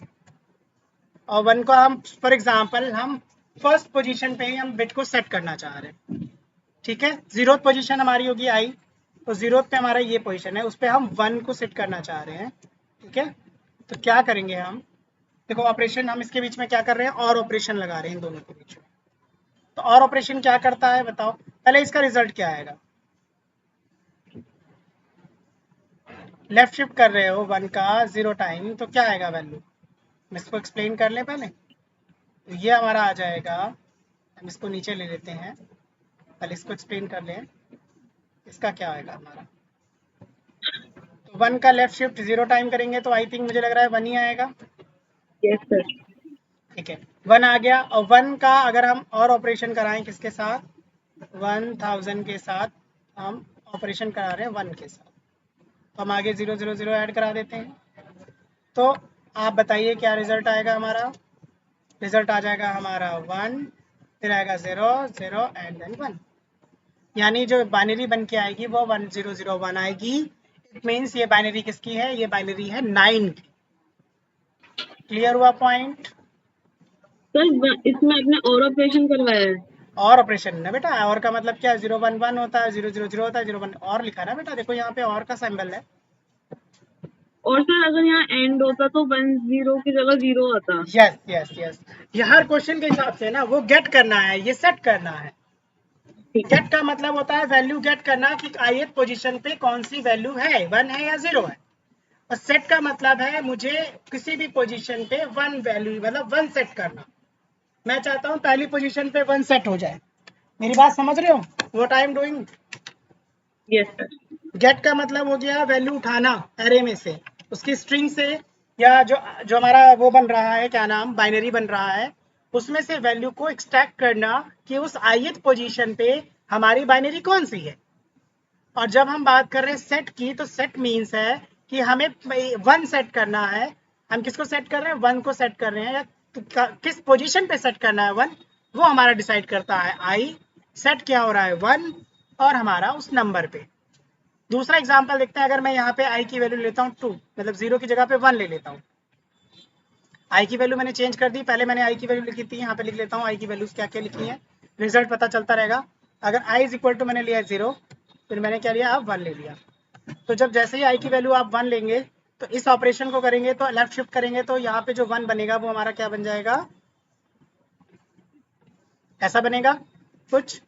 Speaker 1: और 1 को हम फॉर एग्जांपल हम फर्स्ट पोजीशन पे ही हम बिट को सेट करना चाह रहे हैं, ठीक है। 0th पोजीशन हमारी होगी आई, तो 0th पे हमारा ये पोजीशन है, उस पर हम 1 को सेट करना चाह रहे हैं, ठीक है। तो क्या करेंगे हम, देखो ऑपरेशन हम इसके बीच में क्या कर रहे हैं, और ऑपरेशन लगा रहे हैं इन दोनों के बीच में। तो और ऑपरेशन क्या करता है बताओ, पहले इसका रिजल्ट क्या आएगा, लेफ्ट शिफ्ट कर रहे हो 1 का 0 टाइम, तो क्या आएगा वैल्यू, मैं इसको एक्सप्लेन कर लें पहले। तो ये हमारा आ जाएगा, हम इसको नीचे ले लेते हैं, पहले इसको एक्सप्लेन कर लें, इसका क्या आएगा हमारा, तो 1 का लेफ्ट शिफ्ट 0 टाइम करेंगे तो आई थिंक मुझे लग रहा है 1 ही आएगा।
Speaker 3: Yes, sir.
Speaker 1: ठीक है, 1 आ गया। और 1 का अगर हम और ऑपरेशन कराएं किसके साथ, 1000 के साथ हम ऑपरेशन करा रहे हैं 1 के साथ, तो हम आगे 0 0 0 ऐड करा देते हैं। तो आप बताइए क्या रिजल्ट आएगा हमारा। रिजल्ट आ जाएगा हमारा 1, फिर आएगा 0 0 एंड देन 1, यानी जो बाइनरी बन के आएगी वो 1001 आएगी। इट मीन्स ये बाइनरी किसकी है, ये बाइनरी है 9 की। क्लियर हुआ पॉइंट।
Speaker 3: सर इसमें आपने और ऑपरेशन करवाया है?
Speaker 1: और ऑपरेशन ना बेटा, और का मतलब क्या है, 0 1 1 होता है, 0 0 0 होता है, 0 1 और लिखा ना बेटा, देखो यहाँ पे और का सिंबल है।
Speaker 3: और सर अगर यहाँ एंड होता तो 10 की जगह 0 आता।
Speaker 1: यस यस यस, ये हर क्वेश्चन के हिसाब से ना वो गेट करना है, ये सेट करना है।
Speaker 3: ठीक है।
Speaker 1: गेट का मतलब होता है वैल्यू गेट करना कि ith पोजीशन पे कौन सी वैल्यू है, 1 है या 0 है। और सेट का मतलब है मुझे किसी भी पोजीशन पे 1 वैल्यू मतलब 1 सेट करना। मैं चाहता हूँ पहली पोजीशन पे 1 सेट हो जाए। मेरी बात समझ रहे हो, what I am doing.
Speaker 3: Yes sir.
Speaker 1: Gate का मतलब हो गया वैल्यू उठाना एरे में से, उसकी स्ट्रिंग से, या जो जो हमारा वो बन रहा है, क्या नाम, बाइनरी बन रहा है, उसमें से वैल्यू को एक्सट्रैक्ट करना कि उस ith पोजीशन पे हमारी बाइनरी कौन सी है। और जब हम बात कर रहे हैं सेट की, तो सेट मीन्स है कि हमें 1 सेट करना है। हम किसको सेट कर रहे हैं, 1 को सेट कर रहे हैं, या किस पोजीशन पे सेट करना है 1, वो हमारा डिसाइड करता है आई। सेट क्या हो रहा है 1 और हमारा उस नंबर पे। दूसरा एग्जांपल देखते हैं, अगर मैं यहाँ पे आई की वैल्यू लेता हूँ 2, मतलब 0 की जगह पे 1 ले लेता हूँ। आई की वैल्यू मैंने चेंज कर दी, पहले मैंने आई की वैल्यू लिखी थी, यहाँ पे लिख लेता हूँ आई की वैल्यूज क्या क्या लिखी है, रिजल्ट पता चलता रहेगा। अगर आई इज इक्वल टू मैंने लिया 0, फिर मैंने क्या लिया, अब 1 ले लिया। तो जब जैसे ही आई की वैल्यू आप 1 लेंगे, तो इस ऑपरेशन को करेंगे, तो लेफ्ट शिफ्ट करेंगे, तो यहाँ पे जो 1 बनेगा वो हमारा क्या बन जाएगा, ऐसा बनेगा कुछ।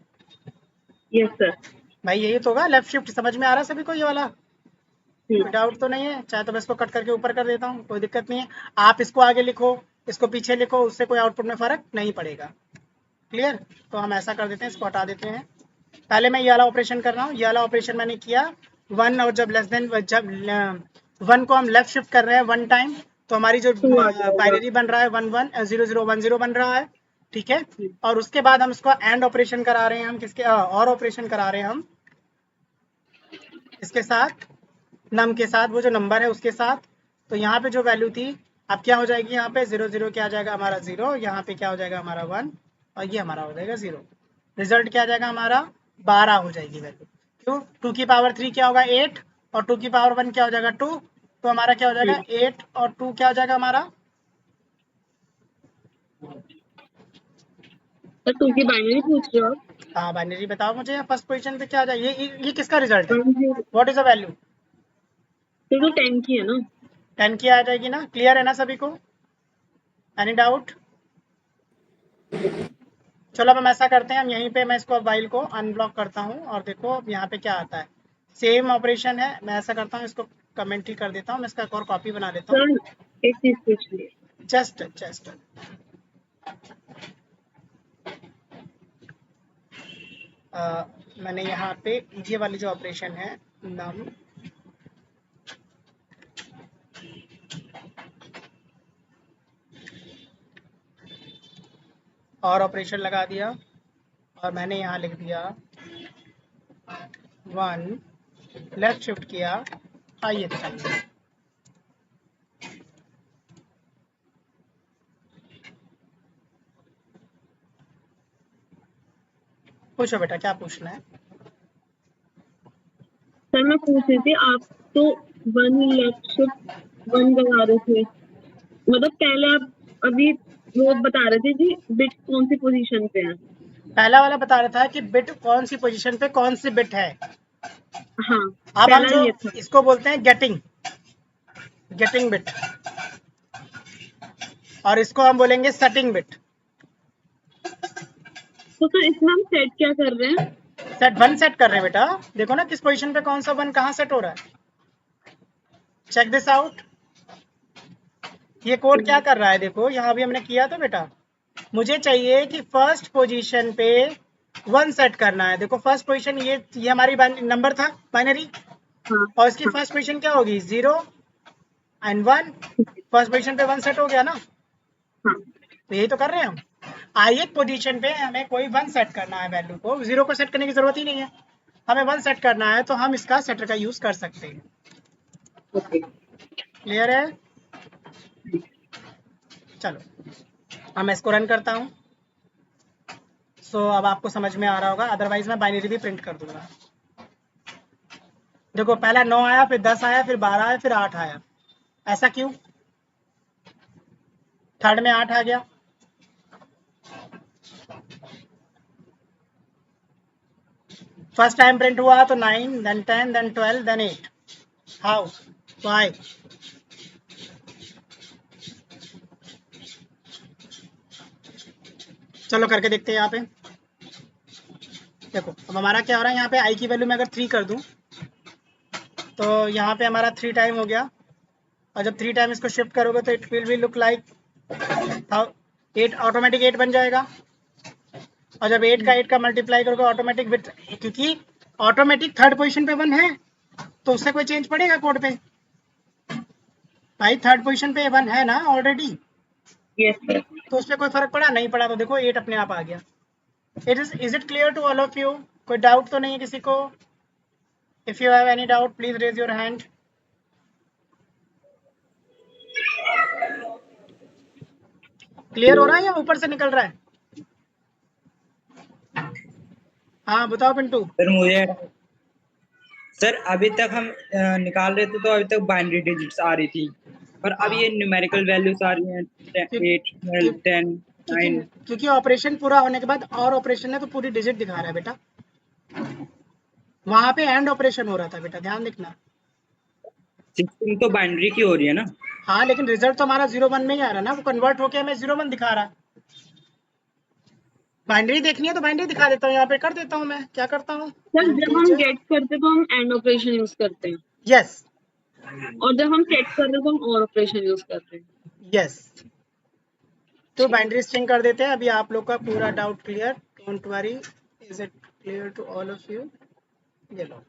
Speaker 3: Yes sir.
Speaker 1: भाई यही तो होगा लेफ्ट शिफ्ट, समझ में आ रहा है सभी को ये वाला, कोई डाउट तो नहीं है। चाहे तो मैं इसको कट करके ऊपर कर देता हूँ, कोई दिक्कत नहीं है। आप इसको आगे लिखो, इसको पीछे लिखो, उससे कोई आउटपुट में फर्क नहीं पड़ेगा। क्लियर। तो हम ऐसा कर देते हैं, इसको हटा देते हैं। पहले मैं ये वाला ऑपरेशन कर रहा हूँ, ये वाला ऑपरेशन मैंने किया 1, और जब लेस देन, जब 1 को हम लेफ्ट शिफ्ट कर रहे हैं 1 टाइम, तो हमारी जो
Speaker 3: 2 आ जाएगा।
Speaker 1: बाइनरी बन रहा है 1 1 0 0 1 0 बन रहा है। ठीक है। और उसके बाद हम इसको एंड ऑपरेशन करा रहे हैं, हम किसके और ऑपरेशन करा रहे हैं हम इसके साथ, नम के साथ, वो जो नंबर है उसके साथ। तो यहाँ पे जो वैल्यू थी, अब क्या हो जाएगी, यहाँ पे 0 0 क्या आ जाएगा हमारा 0, यहाँ पे क्या हो जाएगा हमारा 1, और ये हमारा हो जाएगा 0। रिजल्ट क्या आ जाएगा हमारा, 12 हो जाएगी वैल्यू। क्यों, 2 की पावर 3 क्या होगा 8, और 2 की पावर 1 क्या हो जाएगा 2, तो हमारा क्या हो जाएगा 8 और 2 क्या हो जाएगा हमारा।
Speaker 3: सर 2 की बाइनरी पूछ रहे हो आप?
Speaker 1: हाँ बाइनरी बताओ मुझे, फर्स्ट पोजीशन पे क्या आ जाएगा, ये किसका रिजल्ट है,
Speaker 3: 10।
Speaker 1: What is the value.
Speaker 3: तो 10 की है ना?
Speaker 1: 10 की आ जाएगी ना, क्लियर है ना सभी को, एनी डाउट। चलो अब हम ऐसा करते हैं, हम यहीं पे मैं इसको वाइल को अनब्लॉक करता हूँ, और देखो अब यहाँ पे क्या आता है, सेम ऑपरेशन है। मैं ऐसा करता हूँ, इसको कमेंट ही कर देता हूँ, मैं इसका एक और कॉपी बना लेता हूँ।
Speaker 3: सर एक चीज पूछ ली।
Speaker 1: जस्ट मैंने यहाँ पे ये वाली जो ऑपरेशन है नम, और ऑपरेशन लगा दिया, और मैंने यहाँ लिख दिया 1, लेफ्ट शिफ्ट किया आइए दिखाइए। पूछो बेटा क्या पूछना है।
Speaker 3: सर मैं पूछ रही थी, आप तो 1 लेफ्ट शिफ्ट 1 लगा रहे थे, मतलब पहले आप अभी वो बता रहे थे कि बिट कौन सी पोजीशन पे है।
Speaker 1: पहला वाला बता रहा था कि बिट कौन सी पोजीशन पे कौन सी बिट है।
Speaker 3: हाँ
Speaker 1: अब हम
Speaker 3: पहला
Speaker 1: जो
Speaker 3: ये था।
Speaker 1: इसको बोलते हैं गेटिंग बिट, और इसको हम बोलेंगे सेटिंग बिट।
Speaker 3: तो सर इसमें हम सेट क्या कर रहे हैं?
Speaker 1: सेट 1 सेट कर रहे हैं बेटा, देखो ना किस पोजीशन पे कौन सा 1 कहाँ सेट हो रहा है, चेक दिस आउट। ये कोड क्या कर रहा है, देखो यहाँ भी हमने किया था बेटा, मुझे चाहिए कि फर्स्ट पोजीशन पे 1 सेट करना है। देखो फर्स्ट पोजीशन ये हमारी नंबर था बाइनरी,
Speaker 3: हाँ
Speaker 1: और इसकी फर्स्ट पोजीशन क्या होगी 0 एंड 1, फर्स्ट पोजीशन पे 1 सेट हो गया ना।
Speaker 3: हाँ।
Speaker 1: तो यही तो कर रहे हैं हम। ith पोजीशन पे हमें कोई 1 सेट करना है, वैल्यू को 0 को सेट करने की जरूरत ही नहीं है, हमें 1 सेट करना है, तो हम इसका सेटर का यूज कर सकते हैं।
Speaker 3: ओके।
Speaker 1: क्लियर है? चलो अब मैं इसको रन करता हूँ। सो अब आपको समझ में आ रहा होगा, अदरवाइज मैं बाइनरी भी प्रिंट कर दूंगा। देखो पहला 9 आया, फिर 10 आया, फिर 12 आया, फिर 8 आया। ऐसा क्यों? थर्ड में 8 आ गया। फर्स्ट टाइम प्रिंट हुआ तो 9, then 10, then 12, then 8। How? Why? चलो करके देखते हैं यहाँ पे। देखो अब हमारा क्या हो रहा है, यहाँ पे आई की वैल्यू मैं अगर 3 कर दूं तो यहाँ पे हमारा 3 टाइम हो गया, और जब 3 टाइम इसको शिफ्ट करोगे तो it will be look like 8, automatic 8 बन जाएगा। और जब 8 का 8 का मल्टीप्लाई करोगे ऑटोमेटिक विथ, क्योंकि ऑटोमेटिक थर्ड पोजीशन पे 1 है तो उससे कोई चेंज पड़ेगा कोड पे? भाई थर्ड पोजीशन पे 1 है ना ऑलरेडी,
Speaker 3: यस सर।
Speaker 1: तो उस पर कोई फर्क पड़ा? नहीं पड़ा। तो देखो 8 अपने आप आ गया। Is it clear to all of you? कोई डाउट तो नहीं है किसी को? If you have any doubt please raise your hand. Clear हो रहा है या ऊपर से निकल रहा है? हाँ बताओ पिंटू।
Speaker 2: सर मुझे सर अभी तक हम निकाल रहे थे तो अभी तक बाइनरी डिजिट्स आ रही थी, पर अब ये न्यूमेरिकल वैल्यूज आ रही हैं 8, 12, 10, 9।
Speaker 1: क्योंकि ऑपरेशन पूरा होने के बाद और ऑपरेशन है तो पूरी डिजिट दिखा रहा है बेटा। वहां पे एंड ऑपरेशन हो रहा था बेटा, ध्यान देखना।
Speaker 2: 16 तो बाइनरी की हो रही है ना?
Speaker 1: हाँ लेकिन रिजल्ट तो हमारा 0-1 में ही आ रहा है ना, वो कन्वर्ट होके हमें 0-1 दिखा रहा है। बाइनरी देखनी है तो बाइनरी दिखा देता हूँ, यहाँ पे कर देता हूँ। मैं क्या करता हूँ
Speaker 3: सर जब हम गेट करते तो हम एंड ऑपरेशन यूज करते हैं,
Speaker 1: यस
Speaker 3: और जब हम सेट कर रहे हैं तो हम और ऑपरेशन यूज करते हैं।
Speaker 1: यस। तो बाइनरी स्ट्रिंग कर देते हैं। अभी आप लोग का पूरा doubt clear, don't worry. Is it clear to all of you? ये लो।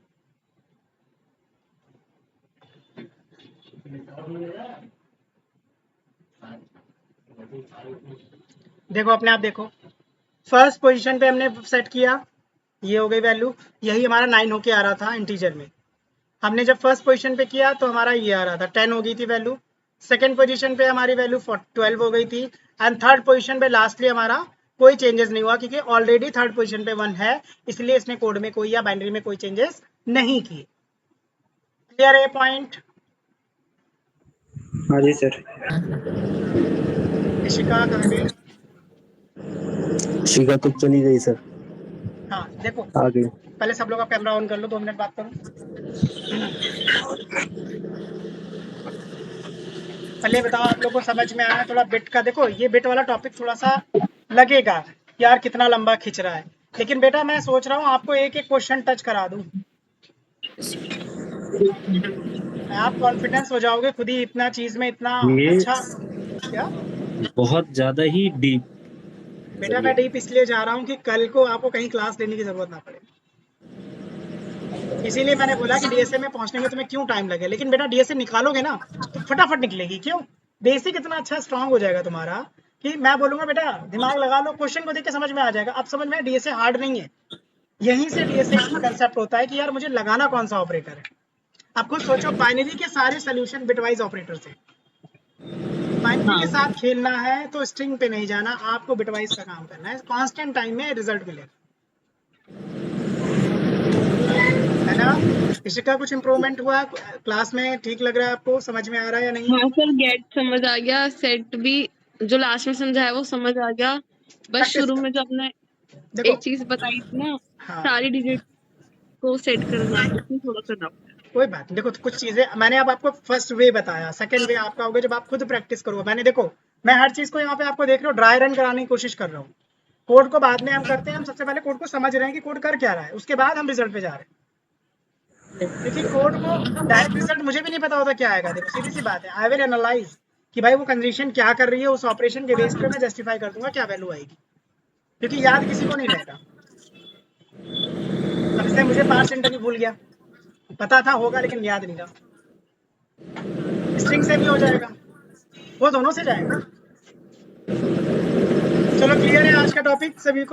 Speaker 1: देखो अपने आप देखो, फर्स्ट पोजीशन पे हमने सेट किया, ये हो गई वैल्यू, यही हमारा 9 होके आ रहा था इंटीजर में। हमने जब फर्स्ट पोजीशन पे किया तो हमारा ये आ रहा था 10 हो गई थी वैल्यू। सेकंड पोजीशन पे हमारी वैल्यू 12 हो गई थी, एंड थर्ड पोजीशन पे लास्टली हमारा कोई चेंजेस नहीं हुआ, क्योंकि ऑलरेडी थर्ड पोजीशन पे 1 है, इसलिए इसने कोड में कोई या बाइनरी में कोई चेंजेस नहीं किए। क्लियर है पॉइंट?
Speaker 2: हाँ जी सर।
Speaker 1: इशिका कहाँ गई?
Speaker 5: शिका तो चली गई सर।
Speaker 1: हाँ देखो
Speaker 5: आ गई।
Speaker 1: पहले सब लोग का कैमरा ऑन कर लो, 2 मिनट बात करो। पहले बताओ आप लोगों को समझ में आया थोड़ा बिट का? देखो ये बिट वाला टॉपिक थोड़ा सा लगेगा यार कितना लंबा खिंच रहा है, लेकिन बेटा मैं सोच रहा हूँ आपको एक एक क्वेश्चन टच करा दूं, आप कॉन्फिडेंस हो जाओगे खुद ही, इतना चीज में इतना
Speaker 5: ये
Speaker 1: अच्छा। क्या
Speaker 5: बहुत ज्यादा ही डीप।
Speaker 1: बेटा मैं डीप इसलिए जा रहा हूँ कि कल को आपको कहीं क्लास लेने की जरूरत ना पड़े, इसीलिए मैंने बोला कि डीएसए में पहुंचने में तुम्हें क्यों टाइम लगे। लेकिन बेटा डीएसए निकालोगे ना तो फटाफट निकलेगी, क्यों? बेसिक इतना अच्छा स्ट्रांग हो जाएगा तुम्हारा कि मैं बोलूंगा बेटा दिमाग लगा लो, क्वेश्चन को देख के समझ में आ जाएगा। अब समझ में, डीएसए हार्ड नहीं है, यहीं से डीएसए कंसेप्ट होता है कि यार मुझे लगाना कौन सा ऑपरेटर है। आप खुद सोचो, बाइनरी के सारे सोल्यूशन बिटवाइज ऑपरेटर से, बाइनरी के साथ खेलना है तो स्ट्रिंग पे नहीं जाना, आपको बिटवाइज का काम करना है, कांस्टेंट टाइम में रिजल्ट मिलेगा, है ना? इशिका कुछ इम्प्रूवमेंट हुआ क्लास में? ठीक लग रहा है आपको? समझ में आ रहा है या नहीं?
Speaker 3: हाँ सर, गेट समझ आ गया, सेट भी जो लास्ट में समझाया वो समझ आ गया, बस
Speaker 1: प्रैक्टिस
Speaker 3: शुरू
Speaker 1: कर।
Speaker 3: में जो आपने
Speaker 1: देखो
Speaker 3: एक चीज बताई थी ना,
Speaker 1: हाँ
Speaker 3: सारी डिजिट को सेट करना, उसमें थोड़ा सा डाउट है।
Speaker 1: कोई बात नहीं। देखो कुछ चीजें मैंने अब आपको फर्स्ट वे बताया, सेकंड वे आपका होगा जब आप खुद प्रैक्टिस करोगे। मैंने देखो मैं हर चीज को यहाँ पे आपको देख रहे हो ड्राई रन कराने की कोशिश कर रहा हूँ, कोड को बाद में हम करते हैं, हम सबसे पहले कोड को समझ रहे हैं कि कोड कर क्या रहा है, उसके बाद हम रिजल्ट पे जा रहे हैं। क्योंकि कोड को डायरेक्ट रिजल्ट मुझे भी नहीं पता होता क्या आएगा। देखो सीधी सी बात है, आई विल एनालाइज कि भाई वो कंडीशन क्या कर रही है, उस ऑपरेशन के बेस पे मैं जस्टिफाई कर दूंगा क्या वैल्यू आएगी, क्योंकि याद किसी को नहीं रहेगा। अब इससे मुझे पार्स इंटरव्यू भूल गया, पता था होगा लेकिन याद नहीं था। स्ट्रिंग से भी हो जाएगा, वो दोनों से जाएगा। चलो क्लियर है आज का टॉपिक सभी को।